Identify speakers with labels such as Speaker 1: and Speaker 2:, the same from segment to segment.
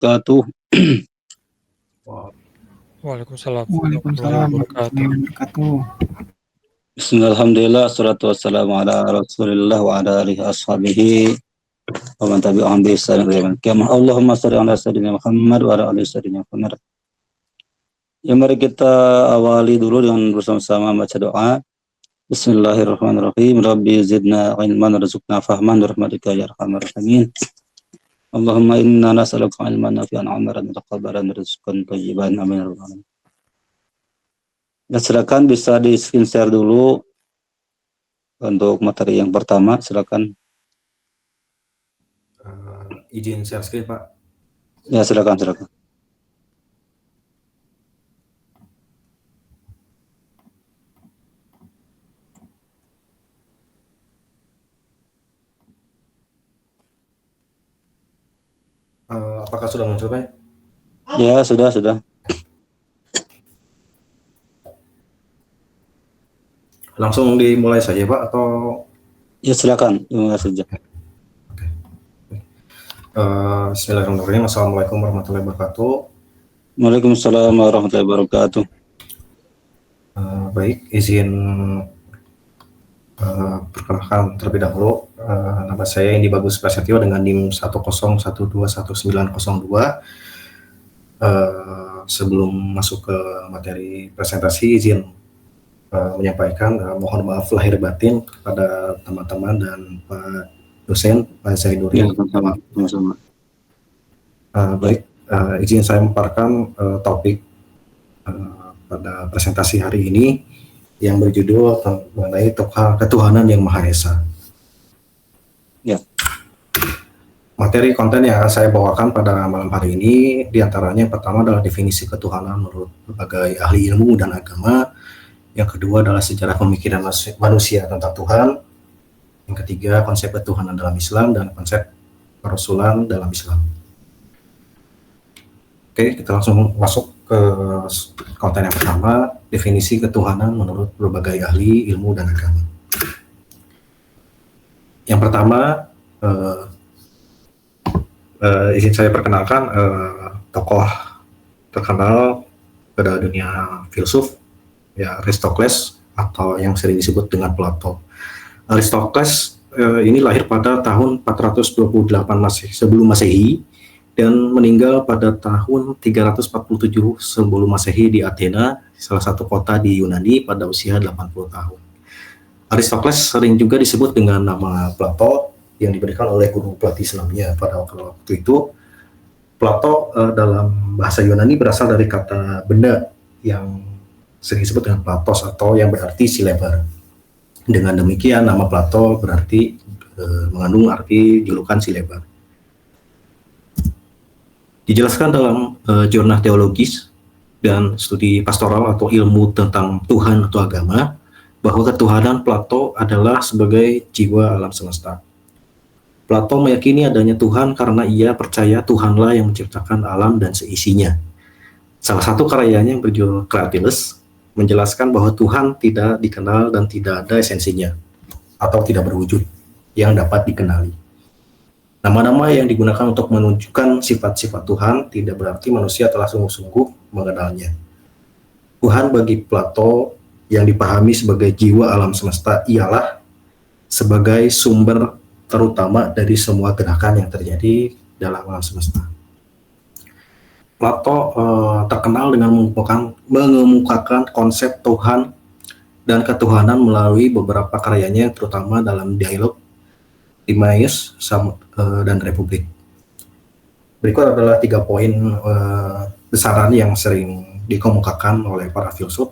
Speaker 1: wabarakatuh.
Speaker 2: Waalaikumsalam warahmatullahi
Speaker 3: Waalaikumsalam
Speaker 2: wabarakatuh.
Speaker 3: warahmatullahi wabarakatuh.
Speaker 1: Bismillahirrahmanirrahim. Assalatu wassalamu ala rasulillah wa ala alihi ashabihi wa man tabi'ahum bi ihsan ila yaumil qiyamah. Allahumma shalli ala sayyidina Muhammad wa ala ali sayyidina Muhammad. Ya, mari kita awali dulu dengan bersama-sama baca doa. Bismillahirrahmanirrahim. Rabbi zidna ilman warzuqna fahman rahmatika ya arhamar rahimin. Allahumma inna nas'aluka ilman nafi'an 'amalan mutaqabbalan rizqan thayyiban amin ya rabbal alamin. Ya, silakan bisa di screen share dulu untuk materi yang pertama, silakan.
Speaker 4: Izin share screen, Pak.
Speaker 1: Ya, silakan.
Speaker 4: Apakah sudah muncul, Pak?
Speaker 1: Ya, sudah.
Speaker 4: Langsung dimulai saja, Pak, atau?
Speaker 1: Ya, silakan, dimulai saja.
Speaker 4: Bismillahirrahmanirrahim. Assalamualaikum warahmatullahi wabarakatuh.
Speaker 1: Waalaikumsalam warahmatullahi wabarakatuh.
Speaker 4: Baik, izin perkenalkan terlebih dahulu. Nama saya Indi Bagus Prasetyo dengan NIM 101211902. Sebelum masuk ke materi presentasi, izin menyampaikan mohon maaf lahir batin kepada teman-teman dan Pak dosen, Pak Zainuri.
Speaker 1: Ya, sama-sama.
Speaker 4: Baik, izin saya memaparkan topik pada presentasi hari ini yang berjudul mengenai ketuhanan yang Maha Esa.
Speaker 1: Ya.
Speaker 4: Materi konten yang akan saya bawakan pada malam hari ini diantaranya yang pertama adalah definisi ketuhanan menurut berbagai ahli ilmu dan agama. Yang kedua adalah sejarah pemikiran manusia tentang Tuhan. Yang ketiga, konsep ketuhanan dalam Islam dan konsep kerasulan dalam Islam. Oke, kita langsung masuk ke konten yang pertama, definisi ketuhanan menurut berbagai ahli ilmu dan agama. Yang pertama, izin saya perkenalkan tokoh terkenal pada dunia filsuf, ya, Aristokles, atau yang sering disebut dengan Plato. Aristokles ini lahir pada tahun 428 sebelum Masehi dan meninggal pada tahun 347 sebelum Masehi di Athena, salah satu kota di Yunani, pada usia 80 tahun. Aristokles sering juga disebut dengan nama Plato yang diberikan oleh guru pelatih Islamnya pada waktu itu. Plato dalam bahasa Yunani berasal dari kata benda yang sering disebut dengan Platos atau yang berarti si lebar. Dengan demikian nama Plato berarti mengandung arti julukan si lebar. Dijelaskan dalam jurnal teologis dan studi pastoral atau ilmu tentang Tuhan atau agama bahwa ketuhanan Plato adalah sebagai jiwa alam semesta. Plato meyakini adanya Tuhan karena ia percaya Tuhanlah yang menciptakan alam dan seisinya. Salah satu karyanya yang berjudul Cratylus menjelaskan bahwa Tuhan tidak dikenal dan tidak ada esensinya atau tidak berwujud yang dapat dikenali. Nama-nama yang digunakan untuk menunjukkan sifat-sifat Tuhan tidak berarti manusia telah sungguh-sungguh mengenalnya. Tuhan bagi Plato yang dipahami sebagai jiwa alam semesta ialah sebagai sumber terutama dari semua gerakan yang terjadi dalam alam semesta. Plato terkenal dengan mengemukakan konsep Tuhan dan ketuhanan melalui beberapa karyanya, terutama dalam dialog Timaeus dan Republik. Berikut adalah 3 poin besaran yang sering dikemukakan oleh para filsuf.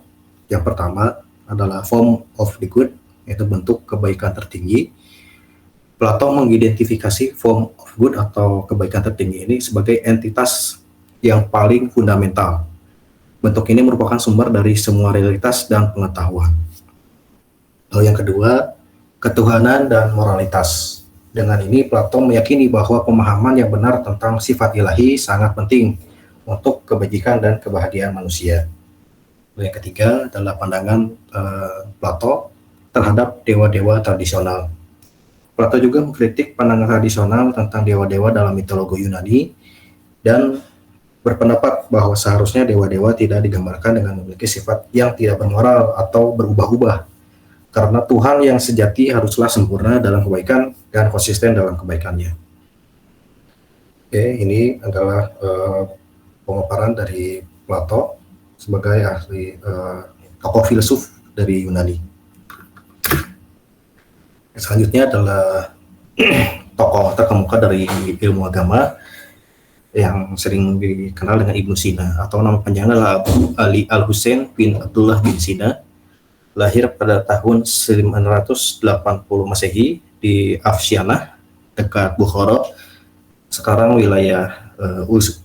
Speaker 4: Yang pertama adalah form of the good, yaitu bentuk kebaikan tertinggi. Plato mengidentifikasi form of good atau kebaikan tertinggi ini sebagai entitas yang paling fundamental. Bentuk ini merupakan sumber dari semua realitas dan pengetahuan. Lalu yang kedua, ketuhanan dan moralitas. Dengan ini Plato meyakini bahwa pemahaman yang benar tentang sifat ilahi sangat penting untuk kebajikan dan kebahagiaan manusia. Lalu yang ketiga adalah pandangan Plato terhadap dewa-dewa tradisional. Plato juga mengkritik pandangan tradisional tentang dewa-dewa dalam mitologi Yunani dan berpendapat bahwa seharusnya dewa-dewa tidak digambarkan dengan memiliki sifat yang tidak bermoral atau berubah-ubah, karena Tuhan yang sejati haruslah sempurna dalam kebaikan dan konsisten dalam kebaikannya. Oke, ini adalah pemaparan dari Plato sebagai ahli tokoh filsuf dari Yunani. Selanjutnya adalah tokoh terkemuka dari ilmu agama yang sering dikenal dengan Ibnu Sina, atau nama panjangnya adalah Abu Ali Al-Husain bin Abdullah bin Sina. Lahir pada tahun 980 Masehi di Afsyanah, dekat Bukhara, sekarang wilayah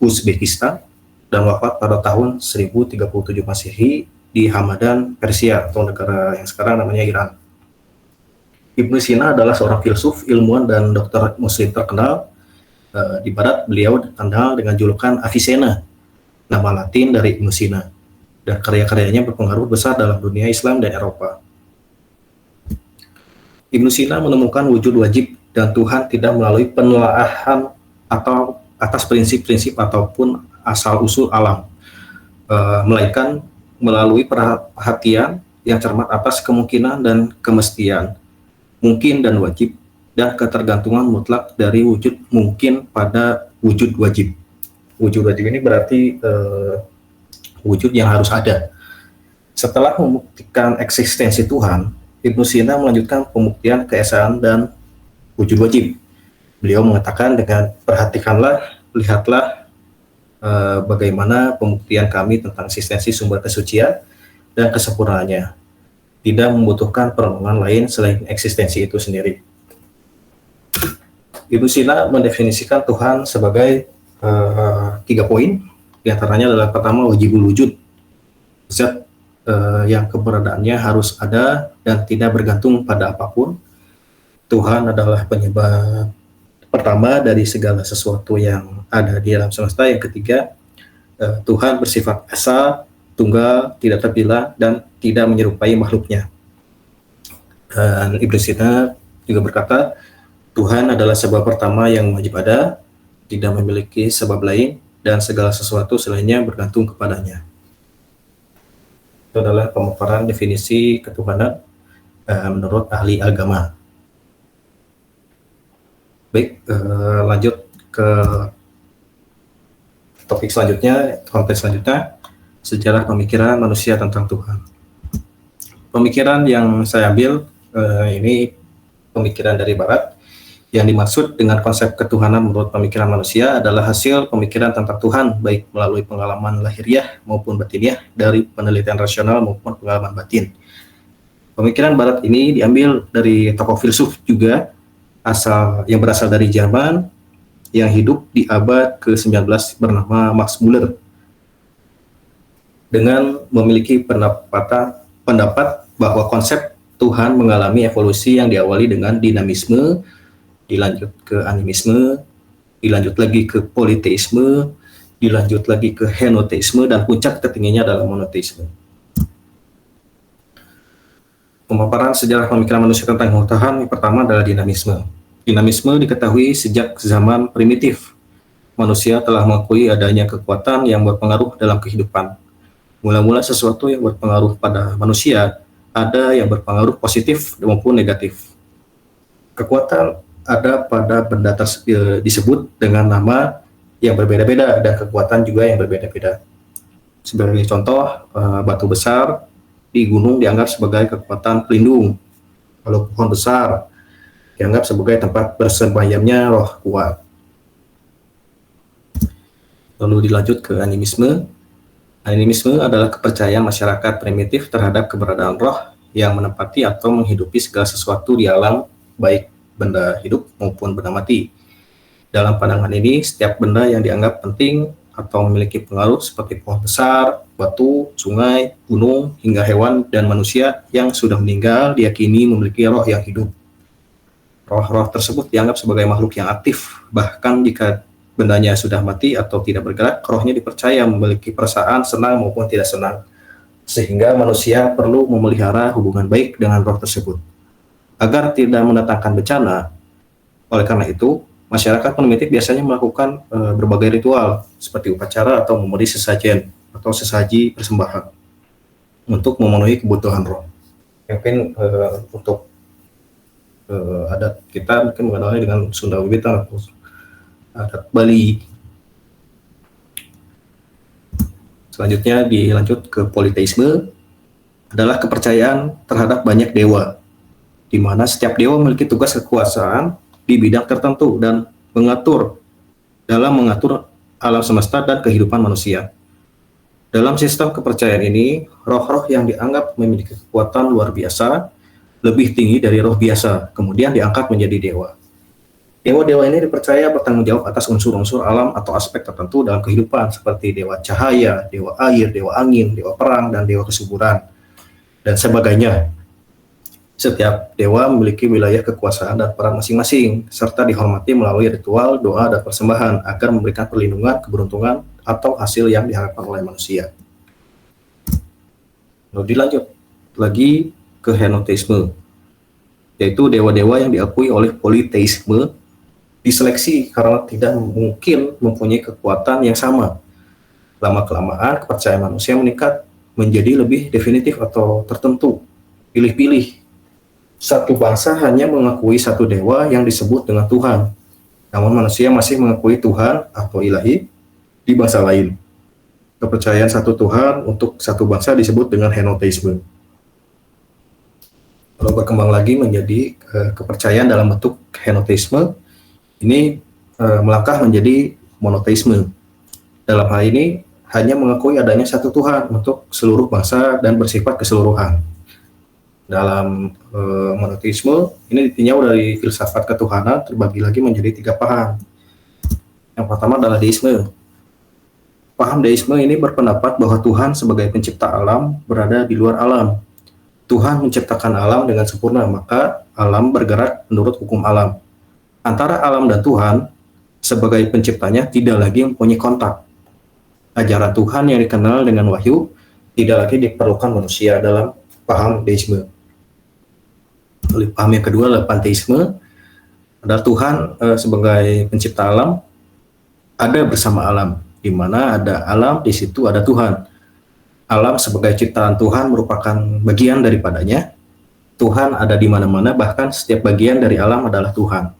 Speaker 4: Uzbekistan, dan wafat pada tahun 1037 Masehi di Hamadan, Persia, atau negara yang sekarang namanya Iran. Ibnu Sina adalah seorang filsuf, ilmuwan, dan dokter muslim terkenal. Di barat beliau dikenal dengan julukan Avicenna, nama Latin dari Ibnu Sina, dan karya-karyanya berpengaruh besar dalam dunia Islam dan Eropa. Ibnu Sina menemukan wujud wajib dan Tuhan tidak melalui penelaahan atau atas prinsip-prinsip ataupun asal-usul alam, melainkan melalui perhatian yang cermat atas kemungkinan dan kemestian, mungkin dan wajib, dan ketergantungan mutlak dari wujud mungkin pada wujud wajib. Wujud wajib ini berarti wujud yang harus ada. Setelah membuktikan eksistensi Tuhan, Ibnu Sina melanjutkan pembuktian keesaan dan wujud wajib. Beliau mengatakan, dengan perhatikanlah, lihatlah bagaimana pembuktian kami tentang eksistensi sumber kesucian dan kesempurnaannya. Tidak membutuhkan permohonan lain selain eksistensi itu sendiri. Ibnu Sina mendefinisikan Tuhan sebagai 3 poin. Di antaranya adalah pertama, wajibul wujud, zat yang keberadaannya harus ada dan tidak bergantung pada apapun. Tuhan adalah penyebab pertama dari segala sesuatu yang ada di alam semesta. Yang ketiga, Tuhan bersifat esa, tunggal, tidak terpilah, dan tidak menyerupai makhluknya. Dan Ibnu Sina juga berkata, Tuhan adalah sebab pertama yang wajib ada, tidak memiliki sebab lain, dan segala sesuatu selainnya bergantung kepadanya. Itu adalah pemaparan definisi ketuhanan menurut ahli agama. Baik, lanjut ke topik selanjutnya, konten selanjutnya, sejarah pemikiran manusia tentang Tuhan. Pemikiran yang saya ambil ini pemikiran dari Barat. Yang dimaksud dengan konsep ketuhanan menurut pemikiran manusia adalah hasil pemikiran tentang Tuhan, baik melalui pengalaman lahiriah maupun batiniah, dari penelitian rasional maupun pengalaman batin. Pemikiran Barat ini diambil dari tokoh filsuf juga, yang berasal dari Jerman, yang hidup di abad ke-19 bernama Max Muller, dengan memiliki pendapat bahwa konsep Tuhan mengalami evolusi yang diawali dengan dinamisme, dilanjut ke animisme, dilanjut lagi ke politeisme, dilanjut lagi ke henoteisme, dan puncak tertingginya adalah monoteisme. Pemaparan sejarah pemikiran manusia tentang Tuhan yang pertama adalah dinamisme. Dinamisme diketahui sejak zaman primitif. Manusia telah mengakui adanya kekuatan yang berpengaruh dalam kehidupan. Mula-mula sesuatu yang berpengaruh pada manusia, ada yang berpengaruh positif maupun negatif. Kekuatan ada pada benda disebut dengan nama yang berbeda-beda, dan kekuatan juga yang berbeda-beda. Sebagai contoh, batu besar di gunung dianggap sebagai kekuatan pelindung, kalau pohon besar dianggap sebagai tempat bersembayamnya roh kuat. Lalu dilanjut ke animisme. Animisme adalah kepercayaan masyarakat primitif terhadap keberadaan roh yang menempati atau menghidupi segala sesuatu di alam, baik benda hidup maupun benda mati. Dalam pandangan ini, setiap benda yang dianggap penting atau memiliki pengaruh seperti pohon besar, batu, sungai, gunung, hingga hewan dan manusia yang sudah meninggal diyakini memiliki roh yang hidup. Roh-roh tersebut dianggap sebagai makhluk yang aktif, bahkan jika bendanya sudah mati atau tidak bergerak, rohnya dipercaya memiliki perasaan senang maupun tidak senang, sehingga manusia perlu memelihara hubungan baik dengan roh tersebut agar tidak mendatangkan bencana. Oleh karena itu, Masyarakat primitif biasanya melakukan berbagai ritual seperti upacara atau memberi sesajen atau sesaji persembahan untuk memenuhi kebutuhan roh. Mungkin untuk adat kita mungkin mengenalnya dengan Sunda Wiwitan atau adat Bali. Selanjutnya dilanjut ke politeisme, adalah kepercayaan terhadap banyak dewa, di mana setiap dewa memiliki tugas kekuasaan di bidang tertentu dan mengatur alam semesta dan kehidupan manusia. Dalam sistem kepercayaan ini, roh-roh yang dianggap memiliki kekuatan luar biasa, lebih tinggi dari roh biasa, kemudian diangkat menjadi dewa. Dewa-dewa ini dipercaya bertanggung jawab atas unsur-unsur alam atau aspek tertentu dalam kehidupan, seperti dewa cahaya, dewa air, dewa angin, dewa perang, dan dewa kesuburan, dan sebagainya. Setiap dewa memiliki wilayah kekuasaan dan peran masing-masing, serta dihormati melalui ritual, doa, dan persembahan agar memberikan perlindungan, keberuntungan, atau hasil yang diharapkan oleh manusia. Lalu dilanjut lagi ke henoteisme, yaitu dewa-dewa yang diakui oleh politeisme diseleksi karena tidak mungkin mempunyai kekuatan yang sama. Lama-kelamaan kepercayaan manusia meningkat menjadi lebih definitif atau tertentu, pilih-pilih. Satu bangsa hanya mengakui satu dewa yang disebut dengan Tuhan, namun manusia masih mengakui Tuhan atau ilahi di bangsa lain. Kepercayaan satu Tuhan untuk satu bangsa disebut dengan henoteisme. Lalu berkembang lagi menjadi kepercayaan dalam bentuk henoteisme, ini melangkah menjadi monoteisme. Dalam hal ini hanya mengakui adanya satu Tuhan untuk seluruh bangsa dan bersifat keseluruhan. Dalam monoteisme ini ditinjau dari filsafat ketuhanan terbagi lagi menjadi 3 paham. Yang pertama adalah deisme. Paham deisme ini berpendapat bahwa Tuhan sebagai pencipta alam berada di luar alam. Tuhan menciptakan alam dengan sempurna, maka alam bergerak menurut hukum alam. Antara alam dan Tuhan sebagai penciptanya tidak lagi mempunyai kontak. Ajaran Tuhan yang dikenal dengan wahyu tidak lagi diperlukan manusia dalam paham deisme. Paham yang kedua adalah panteisme, adalah Tuhan sebagai pencipta alam ada bersama alam, di mana ada alam di situ ada Tuhan. Alam sebagai ciptaan Tuhan merupakan bagian daripadanya. Tuhan ada di mana-mana, bahkan setiap bagian dari alam adalah Tuhan.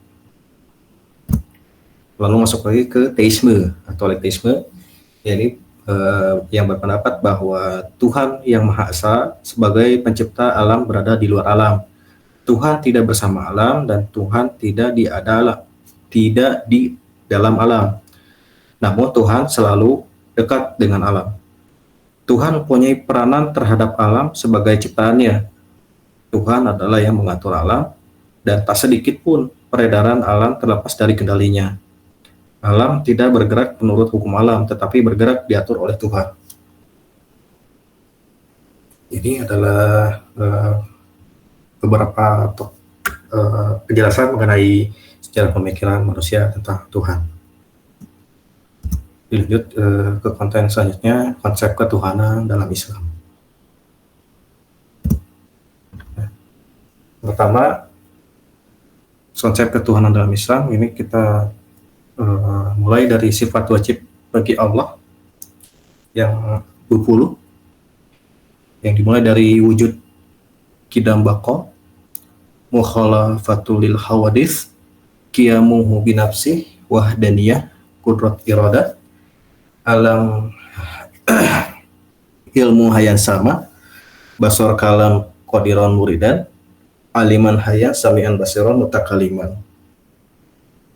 Speaker 4: Lalu masuk lagi ke teisme atau teisme, yakni yang berpendapat bahwa Tuhan yang Maha Esa sebagai pencipta alam berada di luar alam. Tuhan tidak bersama alam dan Tuhan tidak di dalam alam. Namun Tuhan selalu dekat dengan alam. Tuhan mempunyai peranan terhadap alam sebagai ciptaannya. Tuhan adalah yang mengatur alam dan tak sedikit pun peredaran alam terlepas dari kendalinya. Alam tidak bergerak menurut hukum alam, tetapi bergerak diatur oleh Tuhan. Ini adalah beberapa penjelasan mengenai sejarah pemikiran manusia tentang Tuhan. Dilanjut ke konten selanjutnya, konsep ketuhanan dalam Islam. Pertama, konsep ketuhanan dalam Islam ini kita mulai dari sifat wajib bagi Allah yang 20, yang dimulai dari wujud kidam bako, mukhalafatul lil hawadith, qiyamuhu binafsih, wahdaniyah, kudrat iradah, alam ilmu hayan sama, basor kalam qadiran muridan, aliman hayan sami'an basiran mutakaliman.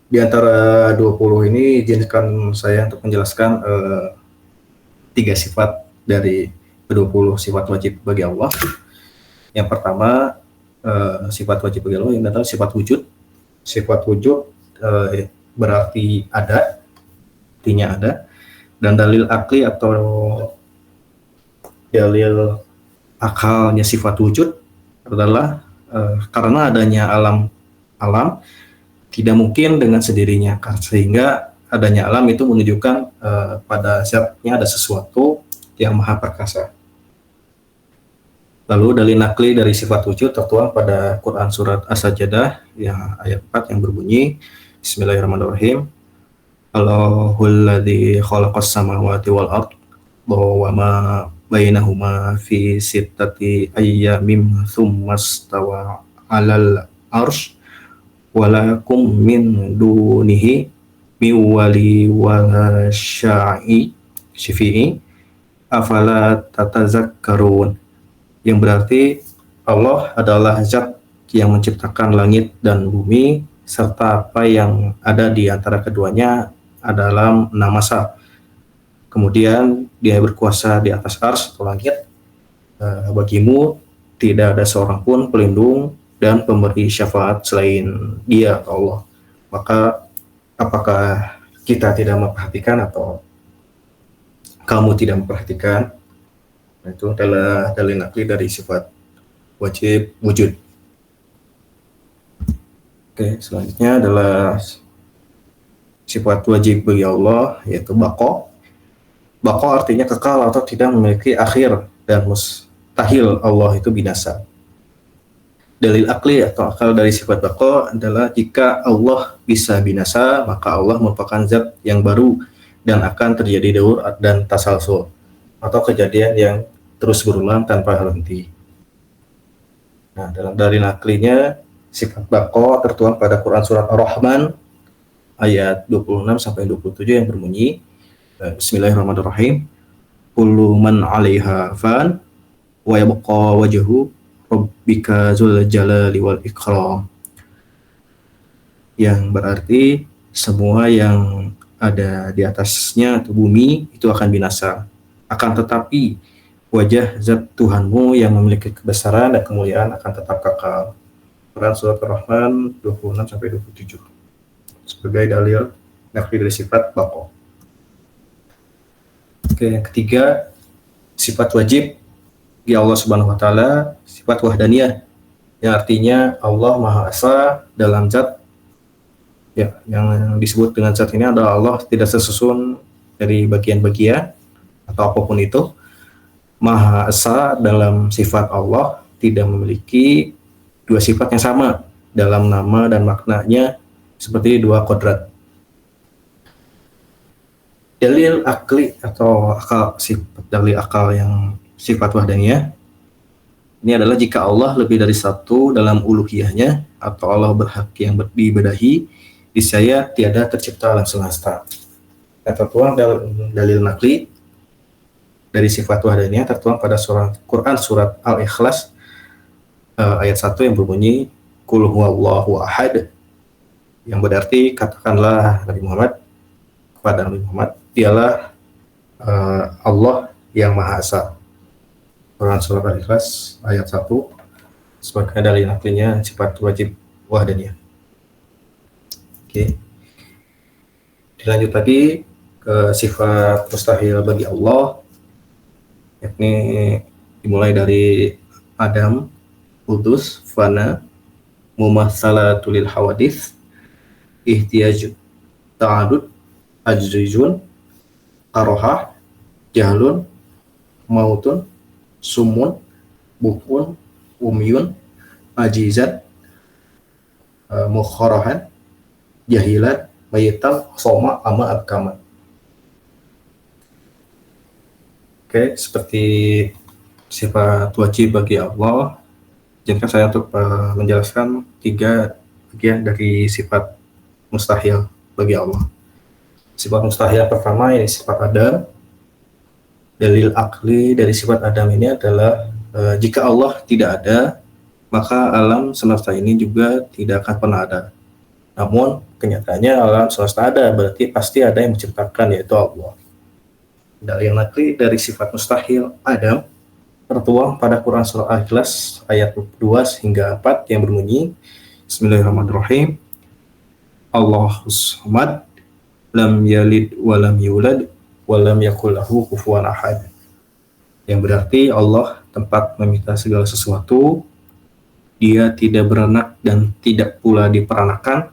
Speaker 4: Di antara 20 ini izinkan saya untuk menjelaskan 3 sifat dari 20 sifat wajib bagi Allah. Yang pertama, sifat wajib bagi Allah yang adalah sifat wujud. Sifat wujud berarti ada, artinya ada, dan dalil akli atau dalil akalnya sifat wujud adalah karena adanya alam tidak mungkin dengan sendirinya, sehingga adanya alam itu menunjukkan pada zatnya ada sesuatu yang maha perkasa. Lalu dalil nakli dari sifat wujud tertuang pada Quran surat As-Sajdah yang ayat 4 yang berbunyi, Bismillahirrahmanirrahim. Allahul ladzi khalaqas samawati wal ard wa ma bainahuma fi sittati ayyamin tsumma stawa 'alal arsy wa lakum min dunihi min wali wala syafi'i afala tatazakkarun, yang berarti Allah adalah zat yang menciptakan langit dan bumi serta apa yang ada di antara keduanya dalam 6 masa. Kemudian dia berkuasa di atas ars atau langit. Bagimu tidak ada seorang pun pelindung dan pemberi syafaat selain dia atau Allah. Maka apakah kita tidak memperhatikan atau kamu tidak memperhatikan? Itu adalah dalil nakli dari sifat wajib wujud. Oke, selanjutnya adalah sifat wajib bagi Allah, yaitu baqo. Baqo artinya kekal atau tidak memiliki akhir, dan mustahil Allah itu binasa. Dalil akli atau akal dari sifat baqo adalah jika Allah bisa binasa, maka Allah merupakan zat yang baru dan akan terjadi daur dan tasalsul, atau kejadian yang terus berulang tanpa henti. Nah, dalam dalil aklinya, sifat baqo tertuang pada Quran surat Ar-Rahman ayat 26 sampai 27 yang berbunyi, Bismillahirrahmanirrahim. Kullu man 'alaiha fan wa yabqa wajhu rabbika dzul jalali wal ikram. Yang berarti semua yang ada di atasnya atau bumi itu akan binasa. Akan tetapi wajah zat Tuhanmu yang memiliki kebesaran dan kemuliaan akan tetap kekal. Quran surat Ar-Rahman 26 sampai 27. Sebagai dalil nakli dari sifat baqo. Oke, yang ketiga, sifat wajib di Allah Subhanahu wa taala, sifat wahdaniyah, yang artinya Allah Maha Esa dalam zat. Ya, yang disebut dengan zat ini adalah Allah tidak tersusun dari bagian-bagian atau apapun itu. Maha Esa dalam sifat Allah tidak memiliki dua sifat yang sama dalam nama dan maknanya seperti dua kodrat. Dalil akli atau akal, dalil akal yang sifat wahdaniyah ini adalah jika Allah lebih dari satu dalam uluhiyahnya atau Allah berhak yang dibedahi, niscaya tiada tercipta alam semesta. Dan tertuang dalil nakli dari sifat wahdaniyah tertuang pada Quran surat Al-Ikhlas ayat 1 yang berbunyi Qul huwallahu ahad, yang berarti katakanlah Nabi Muhammad kepada Nabi Muhammad, dialah Allah yang Maha Esa. Quran surat Al-Ikhlas ayat 1 sebagai dalil naklinya sifat wajib wahdaniyah. Oke. Dilanjut lagi ke sifat mustahil bagi Allah, yakni dimulai dari Adam, Udus, Fana, Mumassalatul Hawadith, Ihtiyaj, Ta'adud, Ajrizun, Karohah, Jahlun, Mautun, Sumun, Bukun, Umyun, Ajizat, Mukharahan, Jahilat, Mayital, Soma, Ama, Abkaman. Oke, seperti sifat wajib bagi Allah, izinkan saya untuk menjelaskan 3 bagian dari sifat mustahil bagi Allah. Sifat mustahil pertama ini sifat Adam. Dalil akli dari sifat Adam ini adalah jika Allah tidak ada, maka alam semesta ini juga tidak akan pernah ada. Namun kenyataannya alam semesta ada, berarti pasti ada yang menciptakan, yaitu Allah. Dalil nakli dari sifat mustahil Adam tertuang pada Quran surah Al-Ikhlas ayat 2 hingga 4 yang berbunyi, Bismillahirrahmanirrahim. Allahus samad, lam yalid wa lam yulad wa lam yakul lahu kufuwan ahad. Yang berarti Allah tempat meminta segala sesuatu, dia tidak beranak dan tidak pula diperanakan,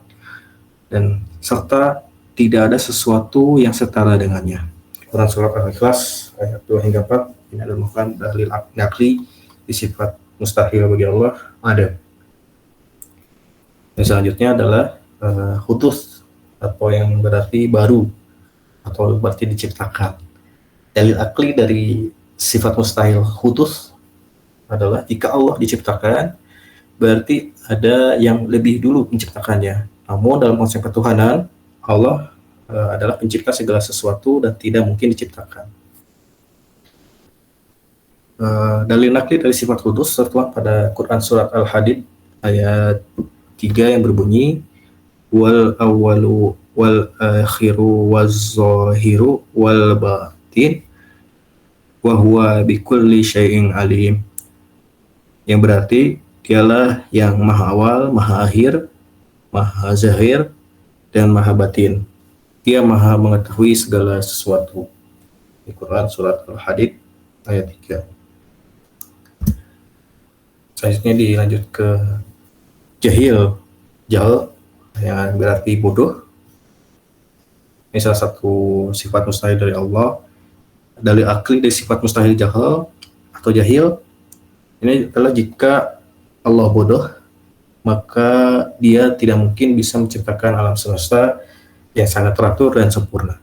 Speaker 4: dan serta tidak ada sesuatu yang setara dengannya. Quran surat Al-Ikhlas ayat 2 hingga 4 ini adalah merupakan dalil nakli di sifat mustahil bagi Allah ada. Yang selanjutnya adalah atau yang berarti baru atau berarti diciptakan. Dalil akli dari sifat mustahil hudus adalah jika Allah diciptakan berarti ada yang lebih dulu menciptakannya. Namun dalam konsep ketuhanan, Allah adalah pencipta segala sesuatu dan tidak mungkin diciptakan. Dalil nakli dari sifat kudus tertuang pada Quran surat Al-Hadid ayat 3 yang berbunyi wal awwalu wal akhiru waz zahiru wal batin wa huwa bikulli syai'in alim, yang berarti dialah yang maha awal, maha akhir, maha zahir, dan maha batin. Dia maha mengetahui segala sesuatu. Di Quran surat Al-Hadid ayat 3. Selanjutnya dilanjut ke jahil yang berarti bodoh. Ini salah satu sifat mustahil dari Allah. Dalil akli dari sifat mustahil jahil ini adalah jika Allah bodoh, maka dia tidak mungkin bisa menciptakan alam semesta yang sangat teratur dan sempurna.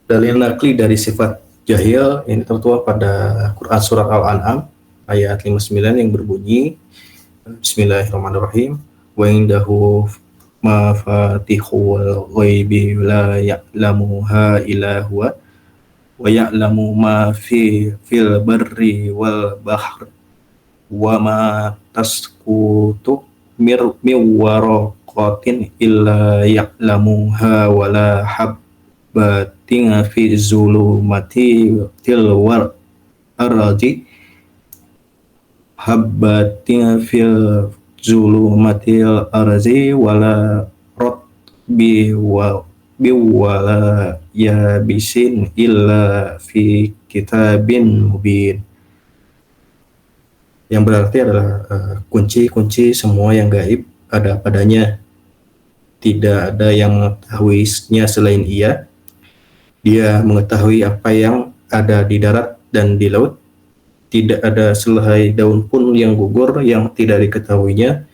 Speaker 4: Dalil nakli dari sifat jahil ini tertuang pada Quran surat Al-An'am ayat 59 yang berbunyi Bismillahirrahmanirrahim wa indahu mafatihul ghaibi la ya'lamuha illa huwa wa ya'lamu ma fil barri wal bahr wa ma tasqutu min waraqatin illa ya'lamuha wa la habbatin fi zulumati tilwar ardi habbatin fil zulumatil arzi wala rotbi wala yabisin illa fi kitabin mubin, yang berarti adalah kunci-kunci semua yang gaib ada padanya, tidak ada yang mengetahuinya selain dia mengetahui apa yang ada di darat dan di laut. Tidak ada selai daun pun yang gugur yang tidak diketahuinya.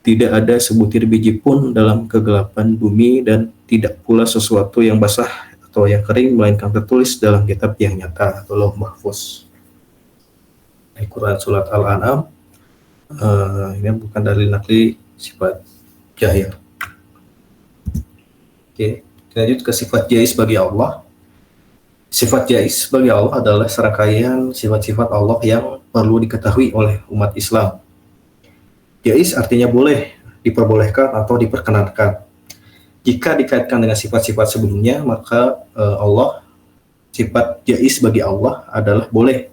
Speaker 4: Tidak ada sebutir biji pun dalam kegelapan bumi, dan tidak pula sesuatu yang basah atau yang kering, melainkan tertulis dalam kitab yang nyata atau Lauh Mahfuz. Al-Quran surat Al-An'am. Ini bukan dalil nakli sifat jahil. Oke, lanjut ke sifat jaiz bagi Allah. Sifat jaiz bagi Allah adalah serangkaian sifat-sifat Allah yang perlu diketahui oleh umat Islam. Jaiz artinya boleh, diperbolehkan atau diperkenankan. Jika dikaitkan dengan sifat-sifat sebelumnya, maka sifat jaiz bagi Allah adalah boleh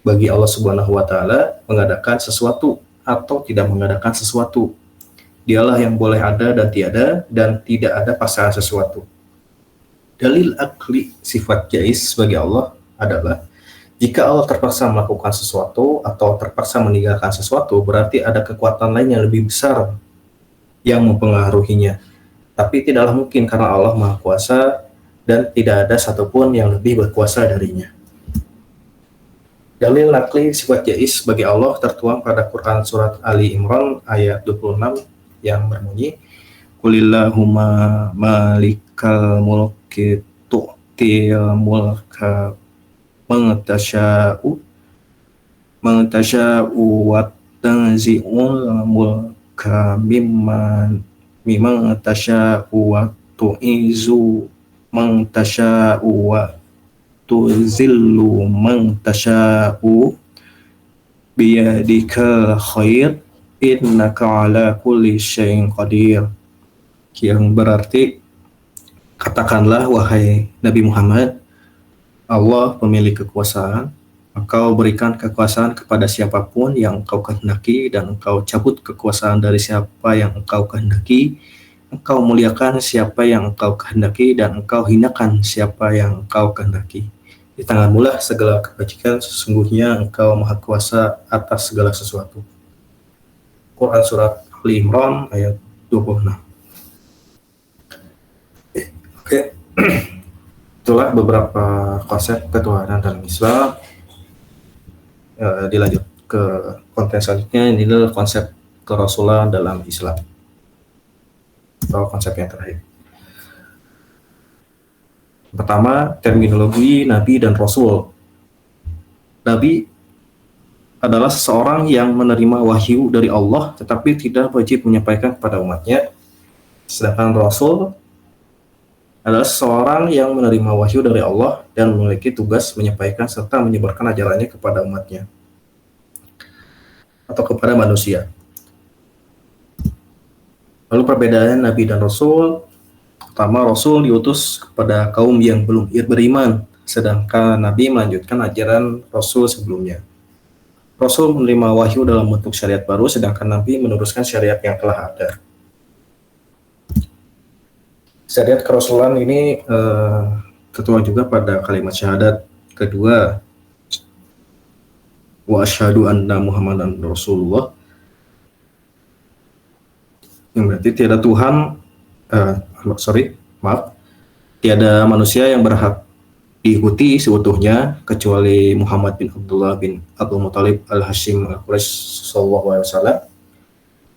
Speaker 4: bagi Allah Subhanahu wa Ta'ala mengadakan sesuatu atau tidak mengadakan sesuatu. Dialah yang boleh ada dan tiada, dan tidak ada pasangan sesuatu. Dalil akli sifat jaiz bagi Allah adalah jika Allah terpaksa melakukan sesuatu atau terpaksa meninggalkan sesuatu, berarti ada kekuatan lain yang lebih besar yang mempengaruhinya. Tapi tidaklah mungkin karena Allah Maha Kuasa dan tidak ada satupun yang lebih berkuasa darinya. Dalil nakli sifat jaiz bagi Allah tertuang pada Quran surat Ali Imran ayat 26 yang berbunyi Qulillahumma malikal mulki tu'til mulka mangtasha'u wa tanzi'ul mulka mimman tasha'u wa tu'izu man tasha'u wa tuzillu man tasha'u biyadikal khair innaka ala kulli syai'in qadir, yang berarti katakanlah wahai Nabi Muhammad, Allah pemilik kekuasaan, engkau berikan kekuasaan kepada siapapun yang engkau kehendaki, dan engkau cabut kekuasaan dari siapa yang engkau kehendaki, engkau muliakan siapa yang engkau kehendaki, dan engkau hinakan siapa yang engkau kehendaki. Di tanganmu lah segala kebajikan, sesungguhnya engkau maha kuasa atas segala sesuatu. Quran surat Ali Imran ayat 26. Oke. Itulah beberapa konsep ketuhanan dalam Islam. Dilanjut ke konten selanjutnya, ini adalah konsep kerasulan dalam Islam. atau konsep yang terakhir. Pertama, terminologi Nabi dan Rasul. Nabi adalah seseorang yang menerima wahyu dari Allah tetapi tidak wajib menyampaikan kepada umatnya. Sedangkan Rasul adalah seseorang yang menerima wahyu dari Allah dan memiliki tugas menyampaikan serta menyebarkan ajarannya kepada umatnya atau kepada manusia. Lalu perbedaan Nabi dan Rasul, pertama Rasul diutus kepada kaum yang belum beriman, sedangkan Nabi melanjutkan ajaran Rasul sebelumnya. Rasul menerima wahyu dalam bentuk syariat baru, sedangkan Nabi meneruskan syariat yang telah ada. Syariat kerasulan ini tertuang juga pada kalimat syahadat kedua, wa asyhadu anna Muhammadan Rasulullah, yang berarti tiada Tuhan, tiada manusia yang berhak diikuti seutuhnya kecuali Muhammad bin Abdullah bin Abdul Muthalib al-Hashim al-Quraisy sallallahu alaihi wasallam.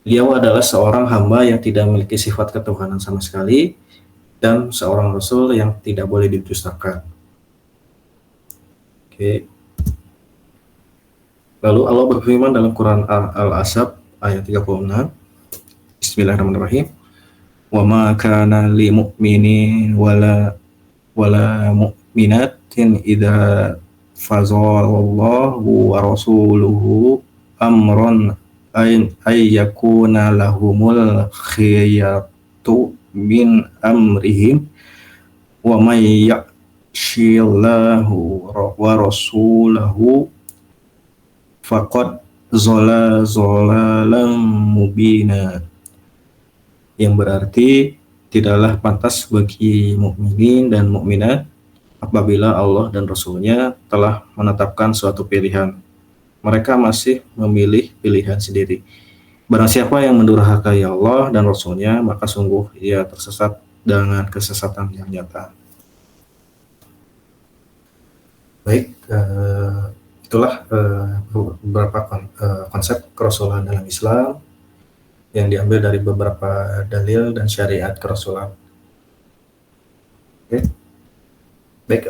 Speaker 4: Beliau adalah seorang hamba yang tidak memiliki sifat ketuhanan sama sekali dan seorang rasul yang tidak boleh didustakan. Oke. Lalu Allah berfirman dalam Quran Al-Ahzab ayat 36. Bismillahirrahmanirrahim. Wa ma kana li mu'minin wala mu'minatin idza fazallahu wa rasuluhu amran ay yakuna lahumul khiyaratu min amrihim wa may ya'shillahu wa rasulahu faqad zalalan mubina, yang berarti tidaklah pantas bagi mukminin dan mukminat apabila Allah dan Rasulnya telah menetapkan suatu pilihan, mereka masih memilih pilihan sendiri. Barang siapa yang mendurhakai Allah dan Rasulnya, maka sungguh ia tersesat dengan kesesatan yang nyata. Baik, itulah beberapa konsep kerasulan dalam Islam yang diambil dari beberapa dalil dan syariat kerasulan. Oke. Baik,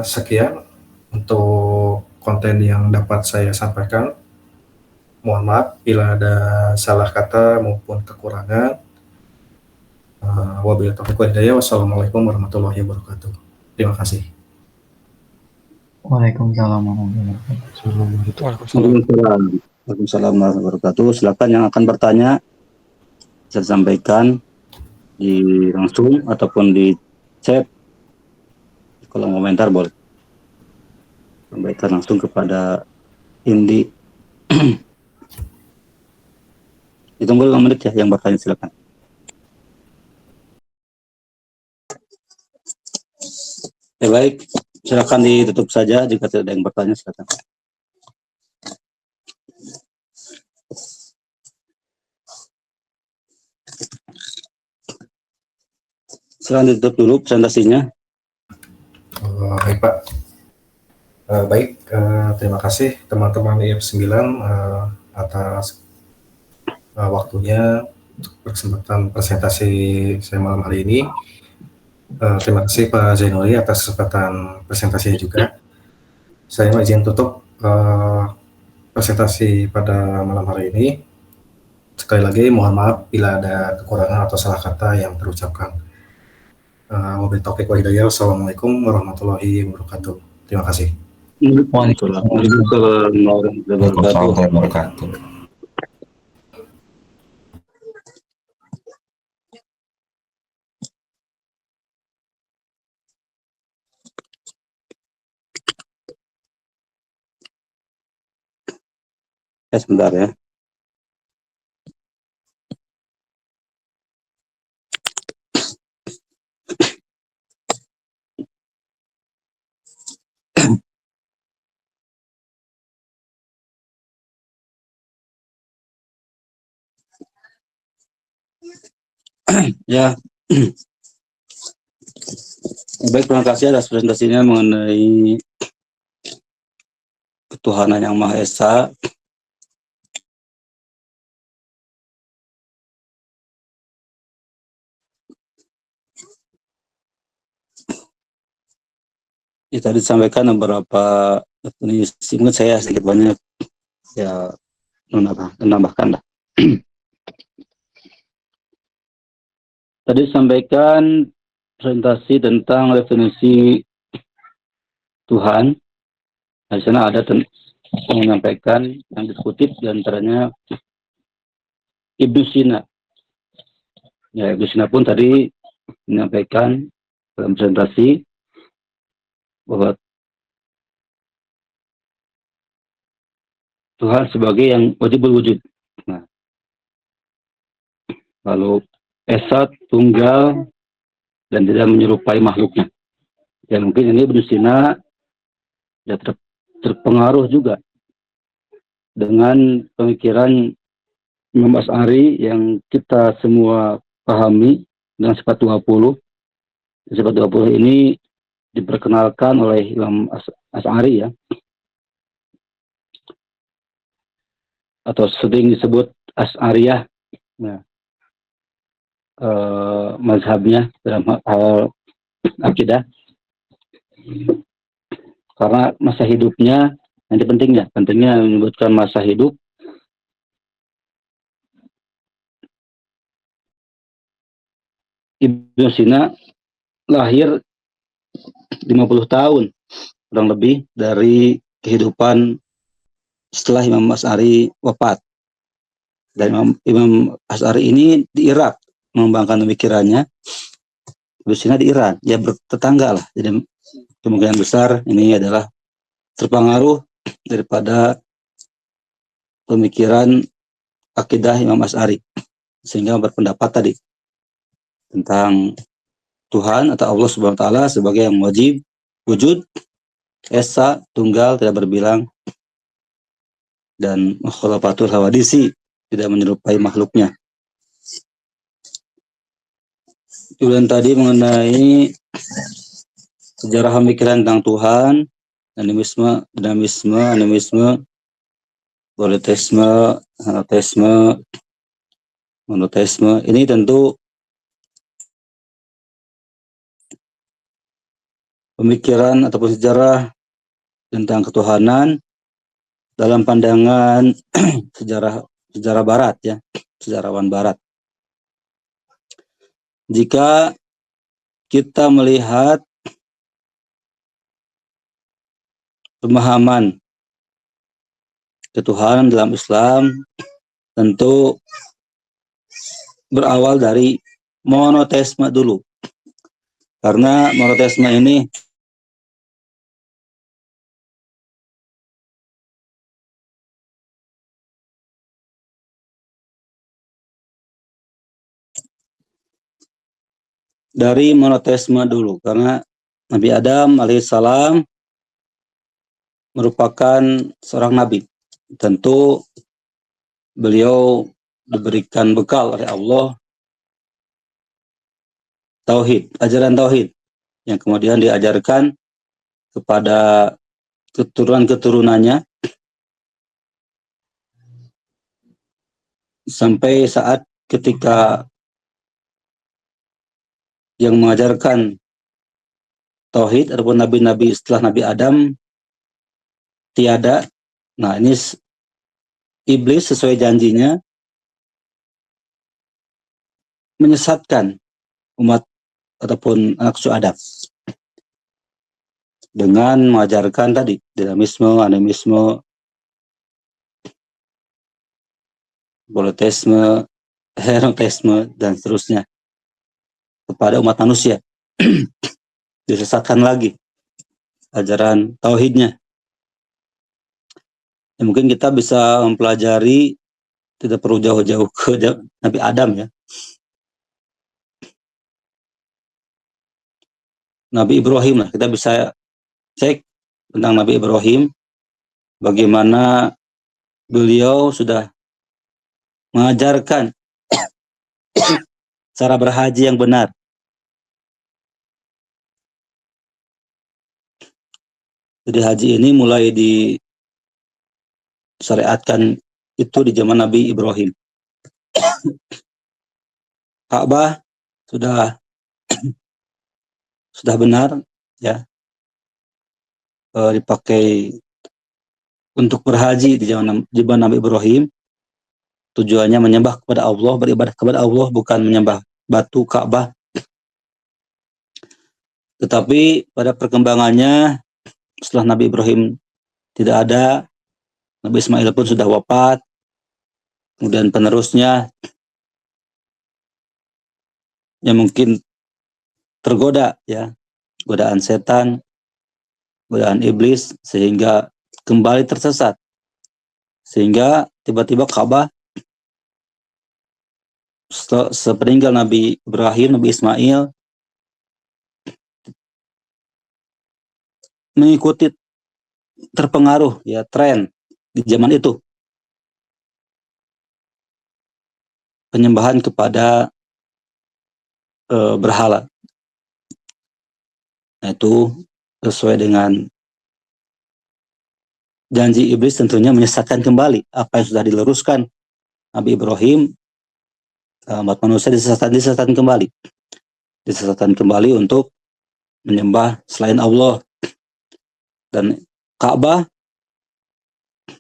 Speaker 4: sekian untuk konten yang dapat saya sampaikan. Mohon maaf bila ada salah kata maupun kekurangan. Wabillahi taufiq wal hidayah. Wassalamualaikum warahmatullahi wabarakatuh. Terima kasih.
Speaker 3: Waalaikumsalam warahmatullahi wabarakatuh.
Speaker 1: Waalaikumsalam warahmatullahi wabarakatuh. Silakan yang akan bertanya bisa disampaikan di langsung ataupun di chat. Kalau komentar boleh sampaikan langsung kepada Indi. Ditunggu 5 menit ya yang bertanya, silakan. Ya, baik, silakan ditutup saja jika tidak ada yang bertanya, silakan. Silakan ditutup dulu presentasinya.
Speaker 4: Baik Pak. Baik, terima kasih teman-teman IF9 atas waktunya untuk kesempatan presentasi saya malam hari ini. Terima kasih Pak Zainuri atas kesempatan presentasinya juga. Saya izin tutup presentasi pada malam hari ini. Sekali lagi mohon maaf bila ada kekurangan atau salah kata yang terucapkan. Wabillahi taufiq wal hidayah. Wassalamualaikum warahmatullahi wabarakatuh. Terima kasih.
Speaker 1: Waalaikumsalam warahmatullahi wabarakatuh. Sebentar ya. Ya. Baik, terima kasih atas presentasinya mengenai ketuhanan yang Maha Esa. Ya, tadi disampaikan beberapa definisi, mungkin saya sedikit banyak ya menambahkan lah. Tadi disampaikan presentasi tentang definisi Tuhan. Nah, di sana ada menyampaikan yang dikutip diantaranya Ibnu Sina. Ya, Ibnu Sina pun tadi menyampaikan dalam presentasi bahwa Tuhan sebagai yang wajibul wujud. Nah, lalu Esa tunggal dan tidak menyerupai makhluknya. Ya, mungkin ini Ibnu Sina ya terpengaruh juga dengan pemikiran Imam Asy'ari yang kita semua pahami dengan sifat 20. Sifat 20 ini diperkenalkan oleh Imam Asy'ari ya, atau sering disebut Asy'ariyah. Nah, mazhabnya dalam hal akidah, karena masa hidupnya nanti pentingnya menyebutkan masa hidup Ibnu Sina lahir 50 tahun kurang lebih dari kehidupan setelah Imam Asy'ari wafat. Dan Imam Asy'ari ini di Irak mengembangkan pemikirannya. Ibnu Sina di Iran, ya bertetangga lah. Jadi kemungkinan besar ini adalah terpengaruh daripada pemikiran akidah Imam Asy'ari, sehingga berpendapat tadi tentang Tuhan atau Allah Subhanahu wa taala sebagai yang wajib wujud, esa tunggal tidak berbilang, dan mukhalafatul hawadisi tidak menyerupai makhluknya. Kemudian tadi mengenai sejarah pemikiran tentang Tuhan, animisme, politisme, henoteisme, monoteisme. Ini tentu pemikiran ataupun sejarah tentang ketuhanan dalam pandangan sejarah Barat ya, sejarawan Barat. Jika kita melihat pemahaman ketuhanan dalam Islam, tentu berawal dari monoteisme dulu. Karena monoteisme ini dari monoteisme dulu, karena Nabi Adam alaihissalam merupakan seorang nabi. Tentu beliau diberikan bekal oleh Allah tauhid, ajaran tauhid yang kemudian diajarkan kepada keturunan-keturunannya sampai saat ketika yang mengajarkan tauhid ataupun nabi-nabi setelah Nabi Adam tiada. Nah, ini iblis sesuai janjinya menyesatkan umat ataupun anak cucu Adam dengan mengajarkan tadi dinamisme, animisme, politisme, henoteisme, dan seterusnya kepada umat manusia. Disesatkan lagi ajaran tauhidnya. Ya, mungkin kita bisa mempelajari, tidak perlu jauh-jauh ke Nabi Adam ya. Nabi Ibrahim lah, kita bisa cek tentang Nabi Ibrahim, bagaimana beliau sudah mengajarkan cara berhaji yang benar. Jadi haji ini mulai disyariatkan itu di zaman Nabi Ibrahim. Ka'bah sudah benar ya, dipakai untuk berhaji di zaman Nabi Ibrahim. Tujuannya menyembah kepada Allah, beribadah kepada Allah, bukan menyembah batu Ka'bah. Tetapi pada perkembangannya setelah Nabi Ibrahim tidak ada, Nabi Ismail pun sudah wafat, kemudian penerusnya yang mungkin tergoda ya, godaan setan, godaan iblis, sehingga kembali tersesat. Sehingga tiba-tiba Ka'bah sepeninggal Nabi Ibrahim, Nabi Ismail mengikuti terpengaruh ya tren di zaman itu, penyembahan kepada berhala. Nah, itu sesuai dengan janji iblis, tentunya menyesatkan kembali apa yang sudah diluruskan Nabi Ibrahim. Umat manusia disesatkan kembali untuk menyembah selain Allah, dan Ka'bah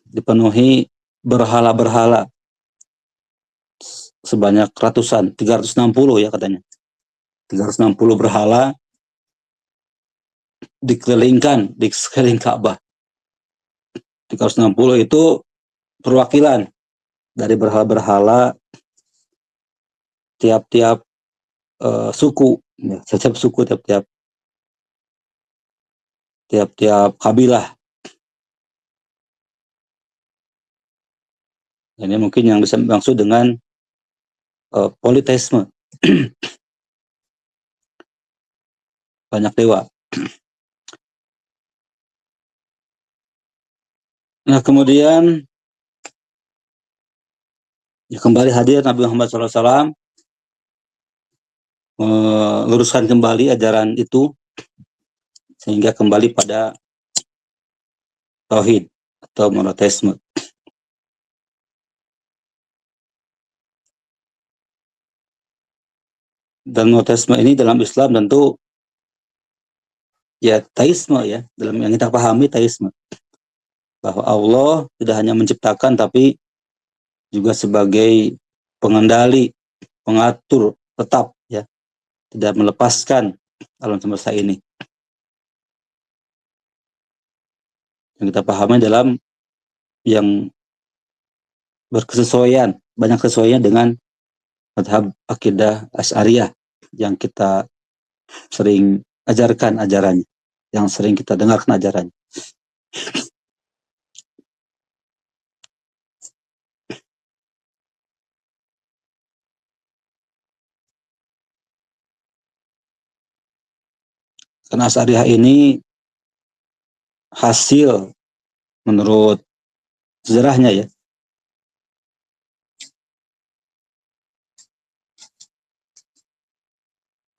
Speaker 1: dipenuhi berhala-berhala sebanyak ratusan, 360 ya katanya, 360 berhala dikelilingkan di sekeliling Ka'bah. 360 itu perwakilan dari berhala-berhala tiap-tiap suku, ya, setiap suku, tiap-tiap kabilah. Ini mungkin yang bisa maksud dengan politeisme, banyak dewa. Nah, kemudian ya, kembali hadir Nabi Muhammad SAW meluruskan kembali ajaran itu, sehingga kembali pada tauhid atau monoteisme. Dan monoteisme ini dalam Islam tentu ya teisme ya, dalam yang kita pahami teisme, bahwa Allah tidak hanya menciptakan tapi juga sebagai pengendali, pengatur tetap ya, tidak melepaskan alam semesta ini. Yang kita pahami dalam yang berkesesuaian, banyak kesesuaiannya dengan mazhab akidah Asy'ariyah yang kita sering ajarkan ajarannya, yang sering kita dengarkan ajarannya. Karena Asy'ariyah ini hasil menurut sejarahnya ya,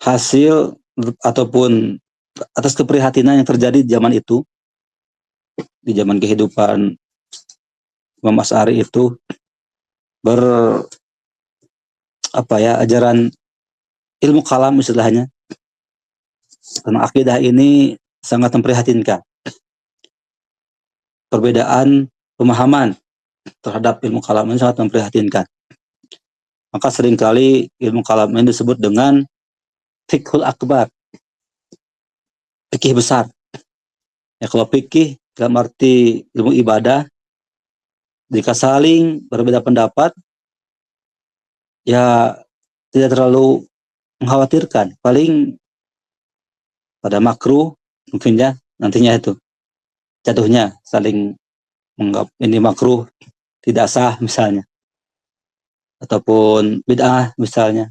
Speaker 1: hasil ataupun atas keprihatinan yang terjadi di zaman itu, di zaman kehidupan Imam Asy'ari itu ajaran ilmu kalam istilahnya, karena akidah ini sangat memprihatinkan. Perbedaan pemahaman terhadap ilmu kalam ini sangat memprihatinkan. Maka seringkali ilmu kalam ini disebut dengan fiqhul akbar, fikih besar. Ya, kalau fikih dalam arti ilmu ibadah, jika saling berbeda pendapat, ya tidak terlalu mengkhawatirkan. Paling pada makruh mungkin ya nantinya itu jatuhnya saling menganggap ini makruh, tidak sah misalnya, ataupun bid'ah misalnya,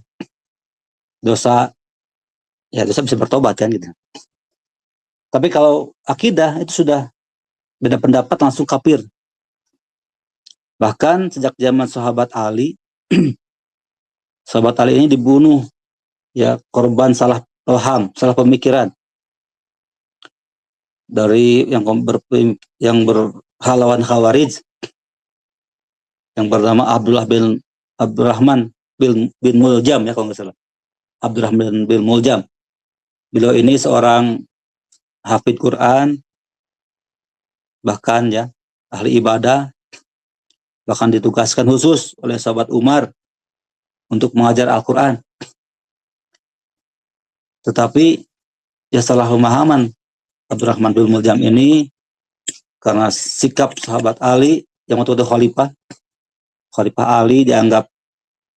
Speaker 1: dosa, ya dosa bisa bertobat kan gitu. Tapi kalau akidah itu sudah beda pendapat langsung kafir. Bahkan sejak zaman sahabat Ali, sahabat Ali ini dibunuh ya, korban salah paham, salah pemikiran dari yang berhalawan Khawarij, yang bernama Abdurrahman bin Muljam ya kalau nggak salah, Abdurrahman bin Muljam. Beliau ini seorang hafid Quran, bahkan ya ahli ibadah, bahkan ditugaskan khusus oleh sahabat Umar untuk mengajar Al-Quran. Tetapi ya salah pemahaman Abdurrahman bin Muljam ini karena sikap sahabat Ali yang waktu itu Khalifah Ali dianggap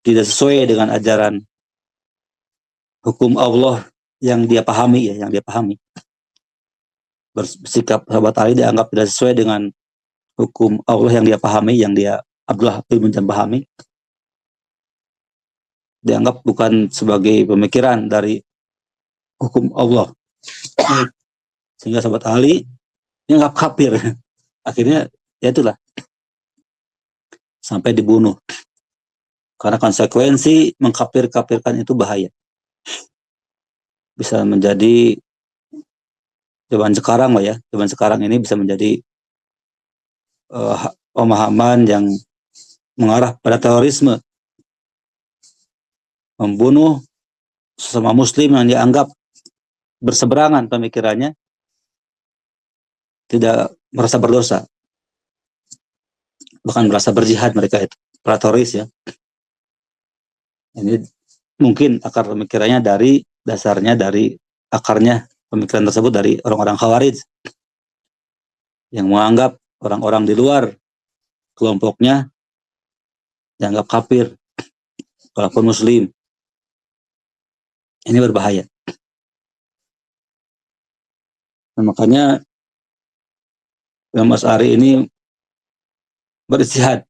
Speaker 1: tidak sesuai dengan ajaran hukum Allah yang dia pahami Bersikap sahabat Ali dianggap tidak sesuai dengan hukum Allah yang dia pahami, yang dia Abdullah bin Muljam pahami. Dianggap bukan sebagai pemikiran dari hukum Allah. Sehingga sahabat Ali dianggap kafir. Akhirnya ya itulah sampai dibunuh. Karena konsekuensi mengkafir-kafirkan itu bahaya. Bisa menjadi zaman sekarang lah ya. Zaman sekarang ini bisa menjadi pemahaman yang mengarah pada terorisme. Membunuh sesama muslim yang dianggap berseberangan pemikirannya, tidak merasa berdosa. Bahkan merasa berjihad mereka itu. Para teroris ya. Ini mungkin akar pemikirannya dari akarnya pemikiran tersebut dari orang-orang Khawarij yang menganggap orang-orang di luar kelompoknya dianggap kafir walaupun muslim. Ini berbahaya. Nah, makanya Imam Asy'ari ini berijtihad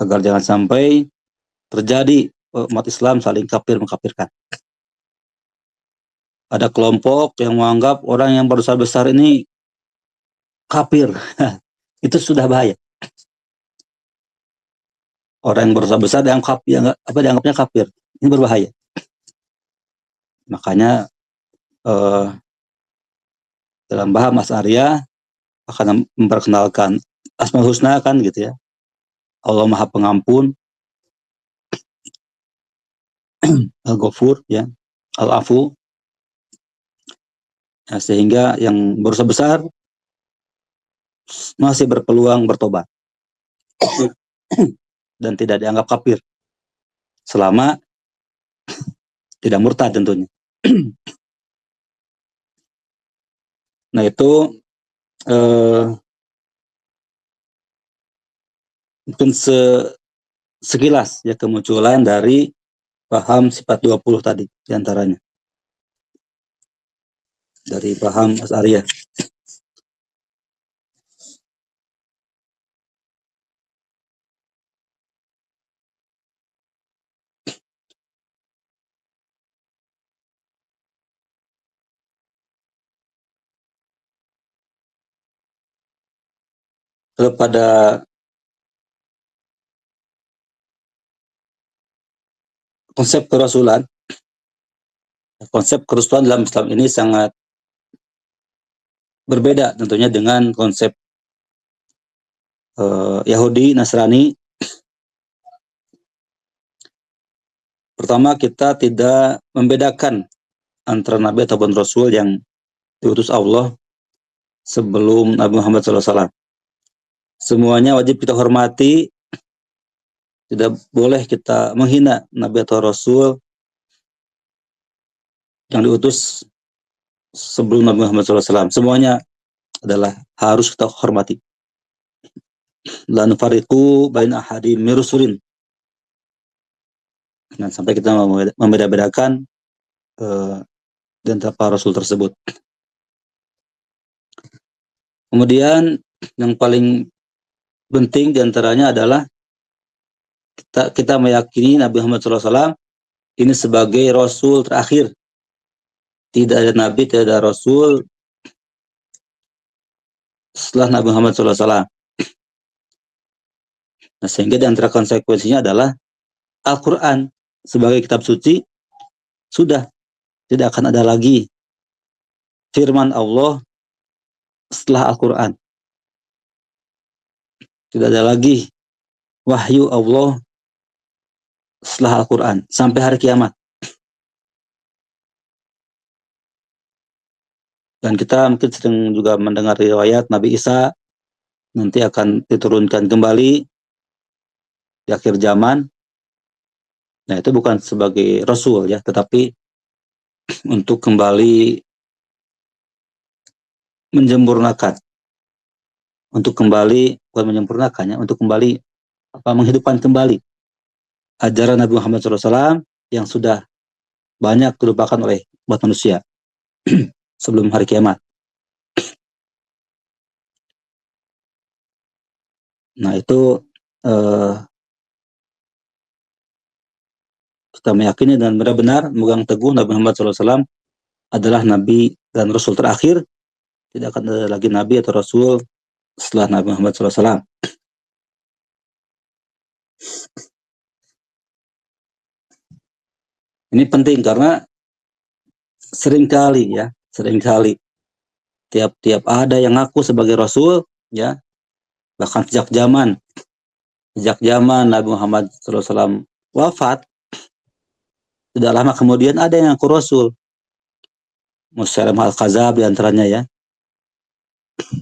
Speaker 1: agar jangan sampai terjadi umat Islam saling kafir mengkafirkan. Ada kelompok yang menganggap orang yang berdosa besar ini kafir. Itu sudah bahaya. Orang yang berdosa besar dianggapnya kafir. Ini berbahaya. Makanya dalam bahasa Asy'ariyah akan memperkenalkan Asmaul Husna kan gitu ya. Allah Maha Pengampun, Al-Ghafur ya, Al-Afu. Ya, sehingga yang berdosa besar masih berpeluang bertobat dan tidak dianggap kafir selama tidak murtad tentunya. Nah itu mungkin sekilas ya kemunculan dari paham sifat 20 tadi diantaranya dari paham Asy'ariyah. Lalu pada konsep kerasulan, konsep kerasulan dalam Islam ini sangat berbeda tentunya dengan konsep Yahudi, Nasrani. Pertama, kita tidak membedakan antara Nabi ataupun Rasul yang diutus Allah sebelum Nabi Muhammad SAW. Semuanya wajib kita hormati. Tidak boleh kita menghina Nabi atau Rasul yang diutus sebelum Nabi Muhammad SAW. Semuanya adalah harus kita hormati. La nufariqu baina ahadin min rusulin. Nah, sampai kita membeda-bedakan di antara para rasul tersebut. Kemudian yang paling penting diantaranya adalah kita meyakini Nabi Muhammad SAW ini sebagai Rasul terakhir. Tidak ada Nabi, tidak ada Rasul setelah Nabi Muhammad SAW. Nah, sehingga di antara konsekuensinya adalah Al-Quran sebagai kitab suci sudah tidak akan ada lagi firman Allah setelah Al-Quran. Tidak ada lagi wahyu Allah setelah Al-Quran sampai hari kiamat. Dan kita mungkin sering juga mendengar riwayat Nabi Isa nanti akan diturunkan kembali di akhir zaman. Nah, itu bukan sebagai Rasul ya, tetapi untuk kembali menjempurnakan, untuk kembali, bukan menyempurnakannya, untuk kembali menghidupkan kembali ajaran Nabi Muhammad SAW yang sudah banyak dilupakan oleh umat manusia sebelum hari kiamat. Nah, itu kita meyakini dan benar-benar memegang teguh Nabi Muhammad SAW adalah Nabi dan Rasul terakhir. Tidak akan ada lagi Nabi atau Rasul setelah Nabi Muhammad SAW. Ini penting karena seringkali tiap ada yang ngaku sebagai Rasul, ya, bahkan sejak zaman Nabi Muhammad SAW wafat, tidak lama kemudian ada yang ngaku Rasul. Musailamah Al-Kadzab diantaranya ya,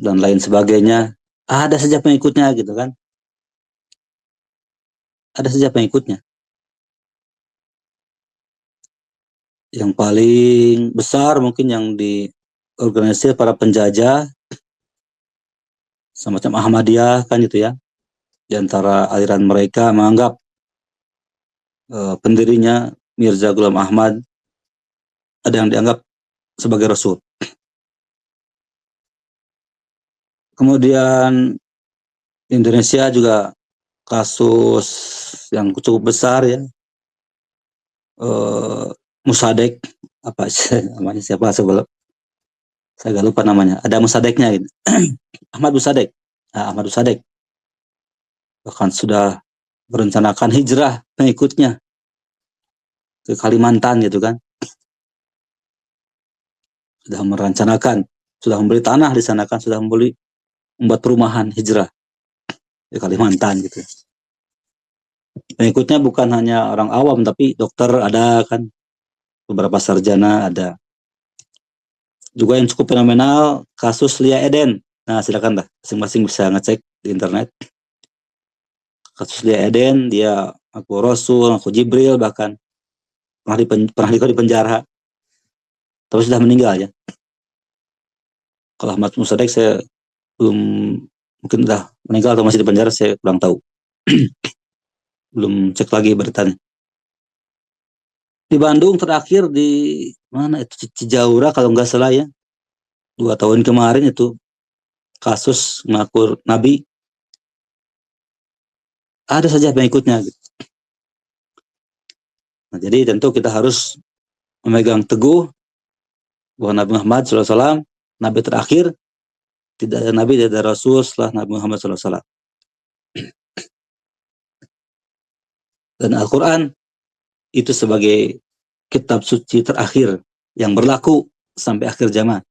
Speaker 1: dan lain sebagainya. Ada saja pengikutnya gitu kan. Ada saja pengikutnya. Yang paling besar mungkin yang diorganisir para penjajah, semacam Ahmadiyah kan gitu ya. Di antara aliran mereka menganggap pendirinya Mirza Ghulam Ahmad ada yang dianggap sebagai Rasul. Kemudian Indonesia juga kasus yang cukup besar ya, Musadek apa namanya, siapa sebelum saya agak lupa namanya, ada Musadeknya gitu. Ahmad Musadek. Nah, Ahmad Musadek bahkan sudah merencanakan hijrah pengikutnya ke Kalimantan gitu kan, sudah merencanakan, sudah membeli tanah di sana kan, sudah membuat perumahan hijrah di Kalimantan gitu. Pengikutnya bukan hanya orang awam, tapi dokter ada kan, beberapa sarjana ada. Juga yang cukup fenomenal, kasus Lia Eden. Nah, silakan lah, masing-masing bisa ngecek di internet. Kasus Lia Eden, dia aku Rasul, aku Jibril, bahkan pernah di penjara, tapi sudah meninggal ya. Kalau Ahmad Musadek saya belum, mungkin udah meninggal atau masih di penjara, saya kurang tahu. Belum cek lagi beritanya. Di Bandung terakhir di mana itu, Cijaura kalau nggak salah ya, 2 tahun kemarin itu kasus mengaku Nabi, ada saja pengikutnya gitu. Nah, jadi tentu kita harus memegang teguh bahwa Nabi Muhammad SAW Nabi terakhir, tidak ada Nabi, tidak ada Rasul setelah Nabi Muhammad SAW. Dan Al-Quran itu sebagai kitab suci terakhir yang berlaku sampai akhir zaman.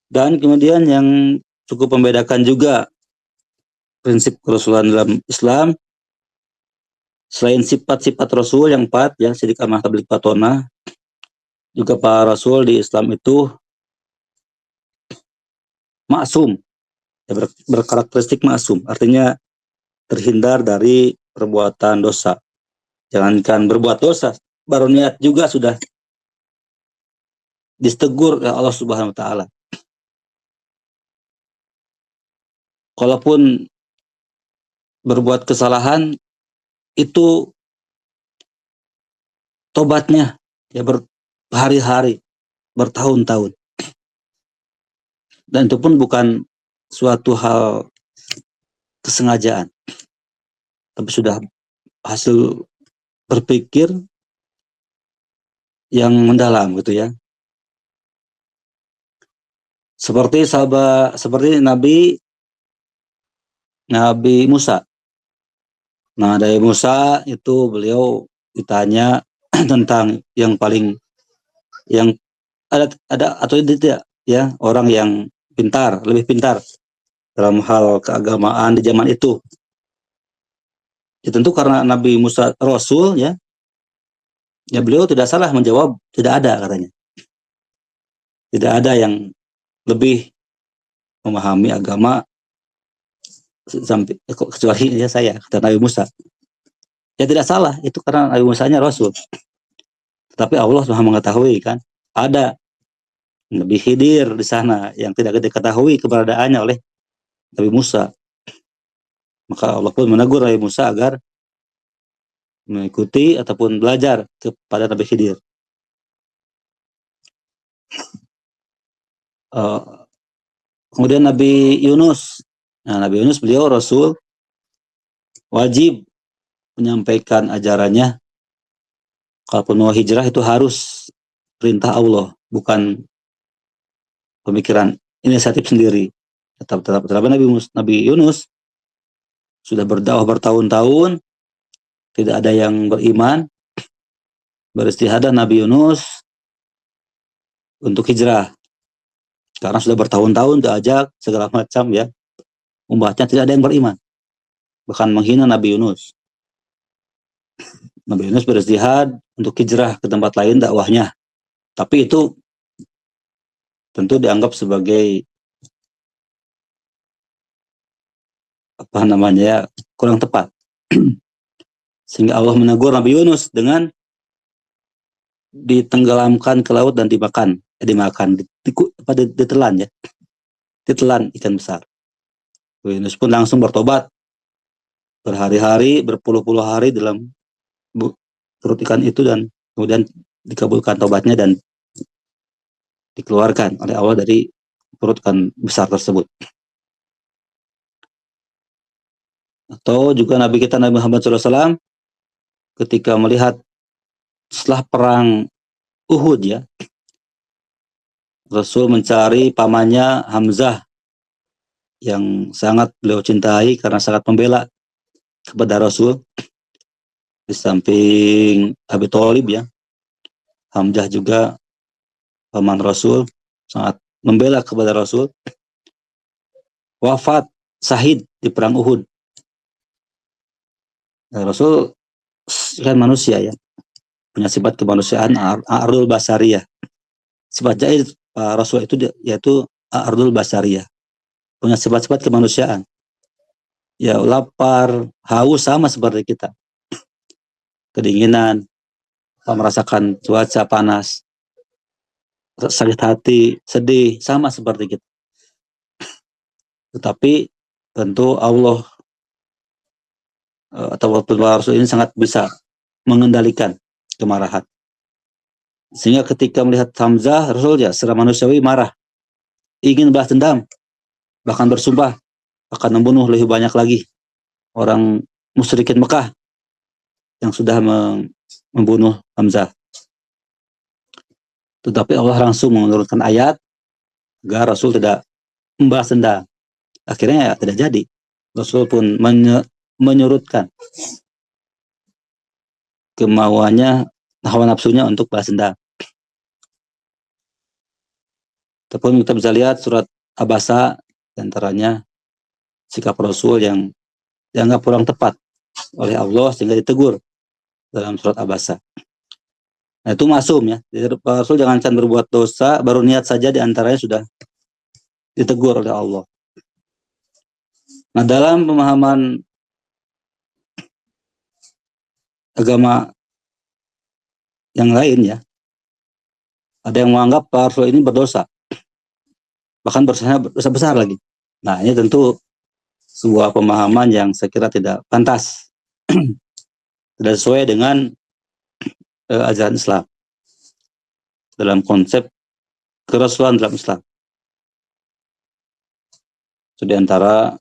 Speaker 1: Dan kemudian yang cukup membedakan juga prinsip kerasulan dalam Islam, selain sifat-sifat Rasul yang 4 ya, sidik, amanah, tabligh, fatonah, juga para Rasul di Islam itu maksum, ya, berkarakteristik maksum, artinya terhindar dari perbuatan dosa. Jangankan berbuat dosa, baru niat juga sudah ditegur oleh Allah Subhanahu wa taala. Kalaupun berbuat kesalahan itu tobatnya ya berhari-hari, bertahun-tahun. Dan itu pun bukan suatu hal kesengajaan, tapi sudah hasil berpikir yang mendalam gitu ya. Seperti Nabi Musa. Nah, dari Musa itu beliau ditanya tentang yang paling yang ada atau tidak ya orang yang pintar, lebih pintar dalam hal keagamaan di zaman itu. Ya, tentu karena Nabi Musa Rasul ya beliau tidak salah menjawab tidak ada katanya. Tidak ada yang lebih memahami agama sampai kecuali ya saya kata Nabi Musa. Ya tidak salah itu karena Nabi Musanya Rasul. Tapi Allah Maha mengetahui kan ada Nabi Khidir di sana yang tidak diketahui keberadaannya oleh Nabi Musa. Maka Allah pun menegur Nabi Musa agar mengikuti ataupun belajar kepada Nabi Khidir. Kemudian Nabi Yunus. Nah, Nabi Yunus beliau Rasul wajib menyampaikan ajarannya. Kalaupun mau hijrah itu harus perintah Allah, bukan pemikiran inisiatif sendiri. Tetap Nabi Yunus sudah berdakwah bertahun-tahun, tidak ada yang beriman. Beristihadah Nabi Yunus untuk hijrah. Karena sudah bertahun-tahun diajak segala macam ya. Umatnya tidak ada yang beriman. Bahkan menghina Nabi Yunus. Nabi Yunus beristihad untuk hijrah ke tempat lain dakwahnya. Tapi itu tentu dianggap sebagai kurang tepat. Sehingga Allah menegur Nabi Yunus dengan ditenggelamkan ke laut dan ditelan ya. Ditelan ikan besar. Nabi Yunus pun langsung bertobat. Berhari-hari, berpuluh-puluh hari dalam perut ikan itu dan kemudian dikabulkan tobatnya dan dikeluarkan oleh Allah dari perut ikan besar tersebut. Atau juga Nabi kita Nabi Muhammad SAW ketika melihat setelah perang Uhud ya, Rasul mencari pamannya Hamzah yang sangat beliau cintai karena sangat membela kepada Rasul. Di samping Abi Thalib ya, Hamzah juga paman Rasul, sangat membela kepada Rasul. Wafat syahid di perang Uhud. Nah, Rasul kan manusia ya, punya sifat kemanusiaan ardul basariyah. Sifat jahil Rasul itu yaitu ardul basariyah, punya sifat-sifat kemanusiaan. Ya lapar, haus sama seperti kita. Kedinginan, merasakan cuaca panas, sakit hati, sedih, sama seperti kita. Tetapi tentu Allah atau Rasul ini sangat bisa mengendalikan kemarahan. Sehingga ketika melihat Hamzah, Rasul ya secara manusiawi marah, ingin balas dendam, bahkan bersumpah akan membunuh lebih banyak lagi orang musyrikin Mekah yang sudah membunuh Hamzah. Tetapi Allah langsung menurunkan ayat agar Rasul tidak membalas dendam. Akhirnya ya tidak jadi. Rasul pun menyurutkan kemauannya, hawa nafsunya untuk balas dendam. Ataupun kita bisa lihat surat Abasa, antaranya sikap Rasul yang dianggap kurang tepat oleh Allah sehingga ditegur dalam surat Abasa. Nah, itu masum ya. Jadi, Rasul jangankan berbuat dosa, baru niat saja diantaranya sudah ditegur oleh Allah. Nah, dalam pemahaman agama yang lain ya, ada yang menganggap Pak Rasul ini berdosa, bahkan dosanya dosa besar lagi. Nah, ini tentu sebuah pemahaman yang saya kira tidak pantas, tidak sesuai dengan ajaran Islam dalam konsep kerasulan dalam Islam. Itu diantara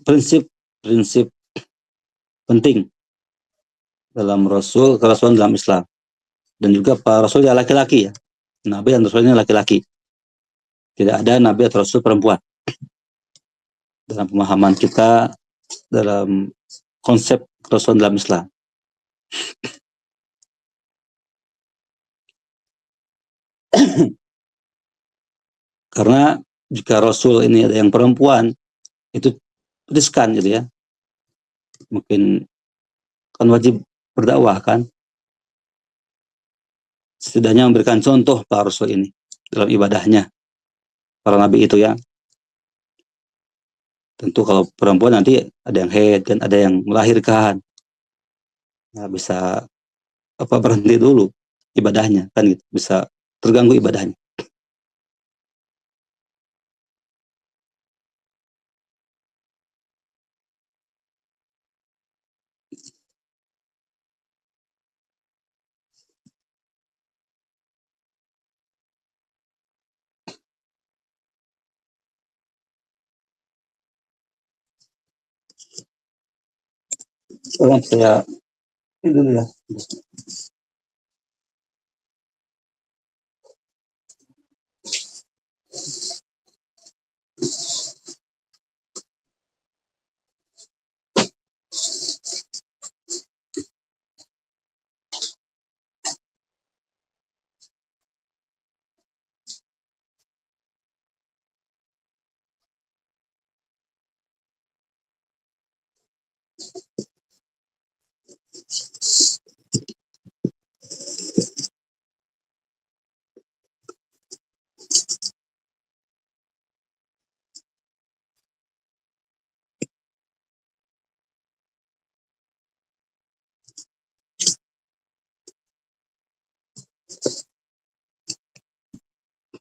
Speaker 1: prinsip penting dalam kerasulan dalam Islam. Dan juga para Rasul ya laki-laki ya. Nabi dan Rasul ini laki-laki. Tidak ada Nabi atau Rasul perempuan. dalam pemahaman kita dalam konsep Rasul dalam Islam. Karena jika Rasul ini ada yang perempuan, itu riskan gitu ya. Mungkin kan wajib berdakwah kan. Setidaknya memberikan contoh Pak Rasul ini dalam ibadahnya. Para nabi itu ya. Tentu kalau perempuan nanti ada yang haid dan ada yang melahirkan. Nah, bisa berhenti dulu ibadahnya kan gitu. Bisa terganggu ibadahnya. Sekarang saya ini dulu ya.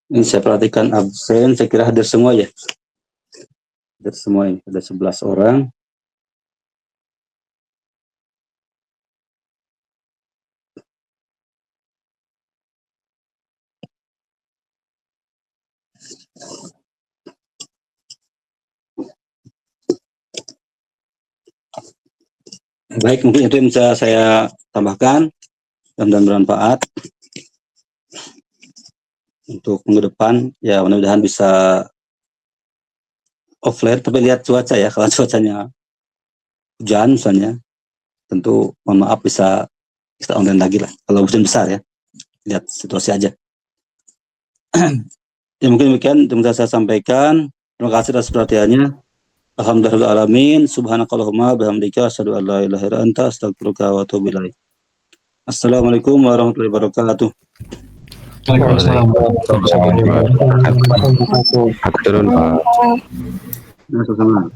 Speaker 1: Ini saya perhatikan absen, saya kira hadir semua ya. Hadir semua ini, ada 11 orang. Baik, mungkin itu yang bisa saya tambahkan dan bermanfaat untuk minggu depan. Ya mudah-mudahan bisa offline, tapi lihat cuaca ya. Kalau cuacanya hujan misalnya, tentu mohon maaf bisa kita online lagi lah. Kalau hujan besar ya, lihat situasi aja. Ya mungkin demikian yang bisa saya sampaikan. Terima kasih atas perhatiannya. Alhamdulillahirrahmanirrahim. Subhanakallahumma bihamdika asyhadu an la ilaha illa anta astaghfiruka wa atubu ilaik. Assalamualaikum warahmatullahi wabarakatuh.
Speaker 3: Waalaikumsalam warahmatullahi wabarakatuh.
Speaker 5: Aku turun Pak.
Speaker 1: Sama-sama.